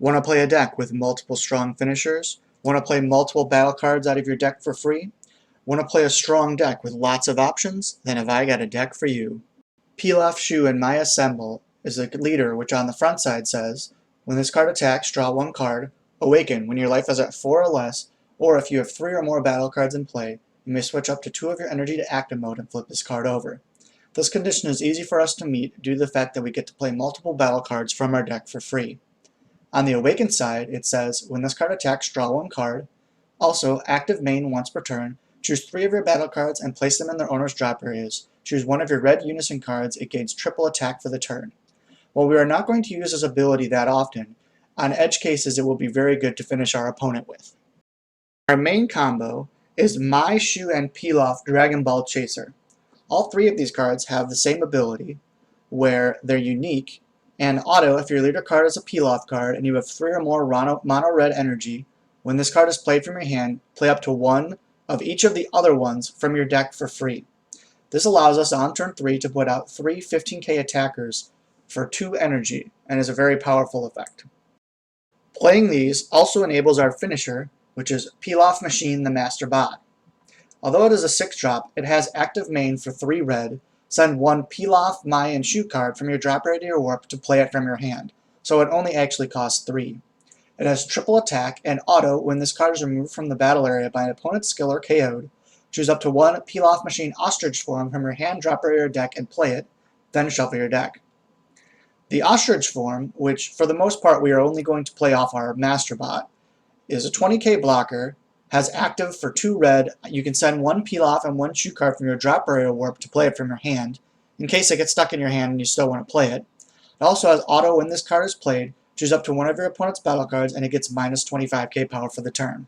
Want to play a deck with multiple strong finishers? Want to play multiple battle cards out of your deck for free? Want to play a strong deck with lots of options? Then have I got a deck for you. Pilaf Shu in My Assemble is a leader which on the front side says, when this card attacks, draw one card, awaken when your life is at 4 or less, or if you have 3 or more battle cards in play, you may switch up to 2 of your energy to active mode and flip this card over. This condition is easy for us to meet due to the fact that we get to play multiple battle cards from our deck for free. On the Awakened side, it says, when this card attacks, draw one card. Also, active main once per turn. Choose 3 of your battle cards and place them in their owner's drop areas. Choose one of your red unison cards. It gains triple attack for the turn. While we are not going to use this ability that often, on edge cases it will be very good to finish our opponent with. Our main combo is My Shu and Pilaf Dragonball Chaser. All 3 of these cards have the same ability, where they're unique, and auto if your leader card is a Pilaf card and you have 3 or more mono red energy. When this card is played from your hand, play up to 1 of each of the other ones from your deck for free. This allows us on turn 3 to put out 3 15k attackers for 2 energy and is a very powerful effect. Playing these also enables our finisher, which is Pilaf Machine the Master Bot. Although it is a 6-drop, it has active main for 3 red. Send 1 Pilaf, My, and Shu card from your drop area to your warp to play it from your hand, so it only actually costs 3. It has triple attack and auto when this card is removed from the battle area by an opponent's skill or KO'd. Choose up to 1 Pilaf Machine Ostrich form from your hand, drop area, or deck and play it, then shuffle your deck. The Ostrich form, which for the most part we are only going to play off our Master Bot, is a 20k blocker, has active for 2 red. You can send 1 Pilaf and 1 Shu card from your drop area warp to play it from your hand, in case it gets stuck in your hand and you still want to play it. It also has auto when this card is played. Choose up to 1 of your opponent's battle cards and it gets minus 25k power for the turn.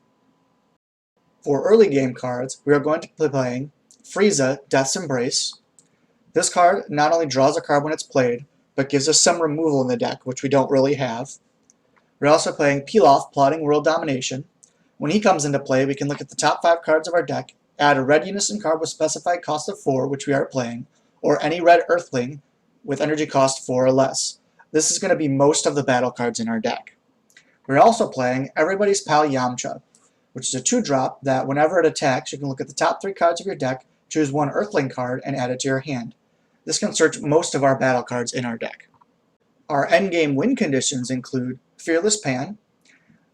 For early game cards, we are going to be playing Frieza, Death's Embrace. This card not only draws a card when it's played, but gives us some removal in the deck, which we don't really have. We're also playing Pilaf, Plotting World Domination. When he comes into play, we can look at the top 5 cards of our deck, add a red unison card with specified cost of 4, which we are playing, or any red earthling with energy cost 4 or less. This is going to be most of the battle cards in our deck. We're also playing Everybody's Pal Yamcha, which is a 2-drop that whenever it attacks, you can look at the top 3 cards of your deck, choose 1 earthling card, and add it to your hand. This can search most of our battle cards in our deck. Our endgame win conditions include Fearless Pan.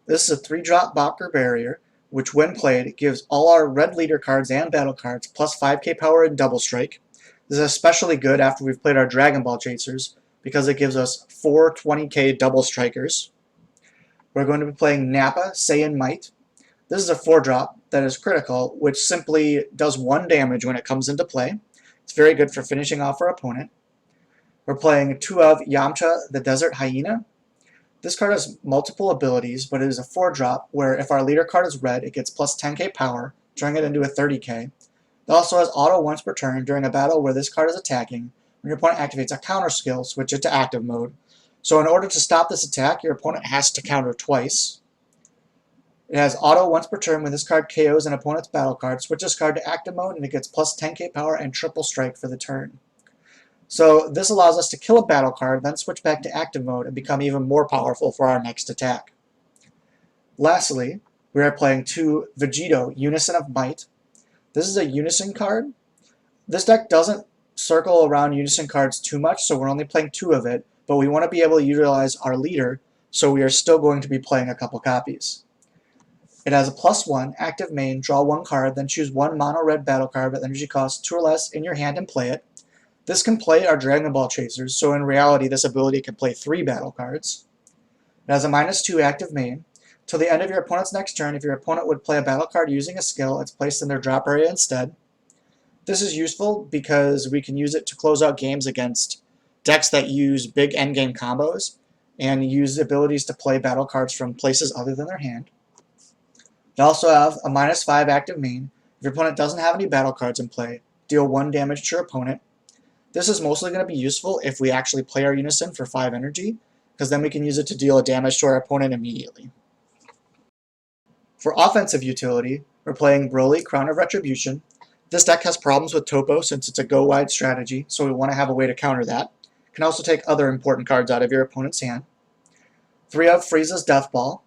This is a 3-drop blocker barrier, which when played gives all our red leader cards and battle cards plus 5k power and double strike. This is especially good after we've played our Dragonball Chasers because it gives us 4 20k double strikers. We're going to be playing Nappa, Saiyan Might. This is a 4-drop that is critical, which simply does 1 damage when it comes into play. It's very good for finishing off our opponent. We're playing 2 of Yamcha, the Desert Hyena. This card has multiple abilities, but it is a 4-drop where if our leader card is red, it gets plus 10k power, turning it into a 30k. It also has auto once per turn during a battle where this card is attacking. When your opponent activates a counter skill, switch it to active mode. So in order to stop this attack, your opponent has to counter twice. It has auto once per turn when this card KOs an opponent's battle card, switch this card to active mode, and it gets plus 10k power and triple strike for the turn. So this allows us to kill a battle card, then switch back to active mode and become even more powerful for our next attack. Lastly, we are playing 2 Vegito, Unison of Might. This is a Unison card. This deck doesn't circle around Unison cards too much, so we're only playing 2 of it, but we want to be able to utilize our leader, so we are still going to be playing a couple copies. It has a +1, active main, draw 1 card, then choose 1 mono red battle card with energy cost 2 or less in your hand and play it. This can play our Dragonball Chasers, so in reality this ability can play 3 battle cards. It has a -2 active main. Till the end of your opponent's next turn, if your opponent would play a battle card using a skill, it's placed in their drop area instead. This is useful because we can use it to close out games against decks that use big endgame combos and use abilities to play battle cards from places other than their hand. It also have a -5 active main. If your opponent doesn't have any battle cards in play, deal 1 damage to your opponent. This is mostly going to be useful if we actually play our Unison for 5 energy, because then we can use it to deal a damage to our opponent immediately. For offensive utility, we're playing Broly, Crown of Retribution. This deck has problems with Topo since it's a go-wide strategy, so we want to have a way to counter that. It can also take other important cards out of your opponent's hand. 3 of Frieza's Death Ball.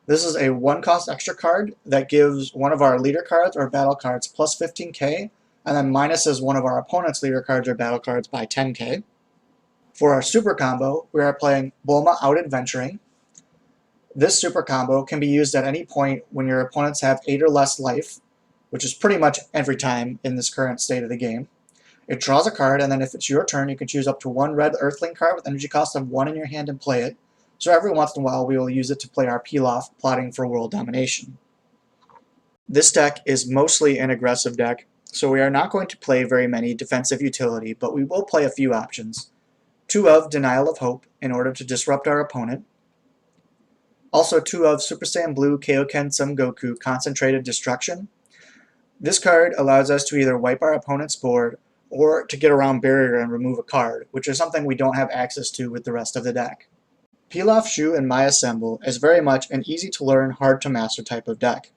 This is a 1-cost extra card that gives one of our leader cards or battle cards plus 15k, and then minuses one of our opponent's leader cards or battle cards by 10k. For our super combo, we are playing Bulma Out Adventuring. This super combo can be used at any point when your opponents have 8 or less life, which is pretty much every time in this current state of the game. It draws a card, and then if it's your turn, you can choose up to 1 red Earthling card with energy cost of 1 in your hand and play it. So every once in a while we will use it to play our Pilaf, plotting for world domination. This deck is mostly an aggressive deck, so we are not going to play very many defensive utility, but we will play a few options. 2 of Denial of Hope in order to disrupt our opponent. Also 2 of Super Saiyan Blue Kaioken Son Goku Concentrated Destruction. This card allows us to either wipe our opponent's board or to get around barrier and remove a card, which is something we don't have access to with the rest of the deck. Pilaf Shu and My Assemble is very much an easy-to-learn, hard-to-master type of deck.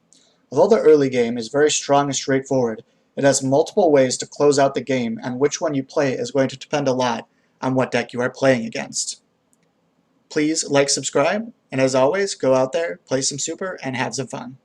Although the early game is very strong and straightforward, it has multiple ways to close out the game, and which one you play is going to depend a lot on what deck you are playing against. Please like, subscribe, and as always, go out there, play some Super, and have some fun.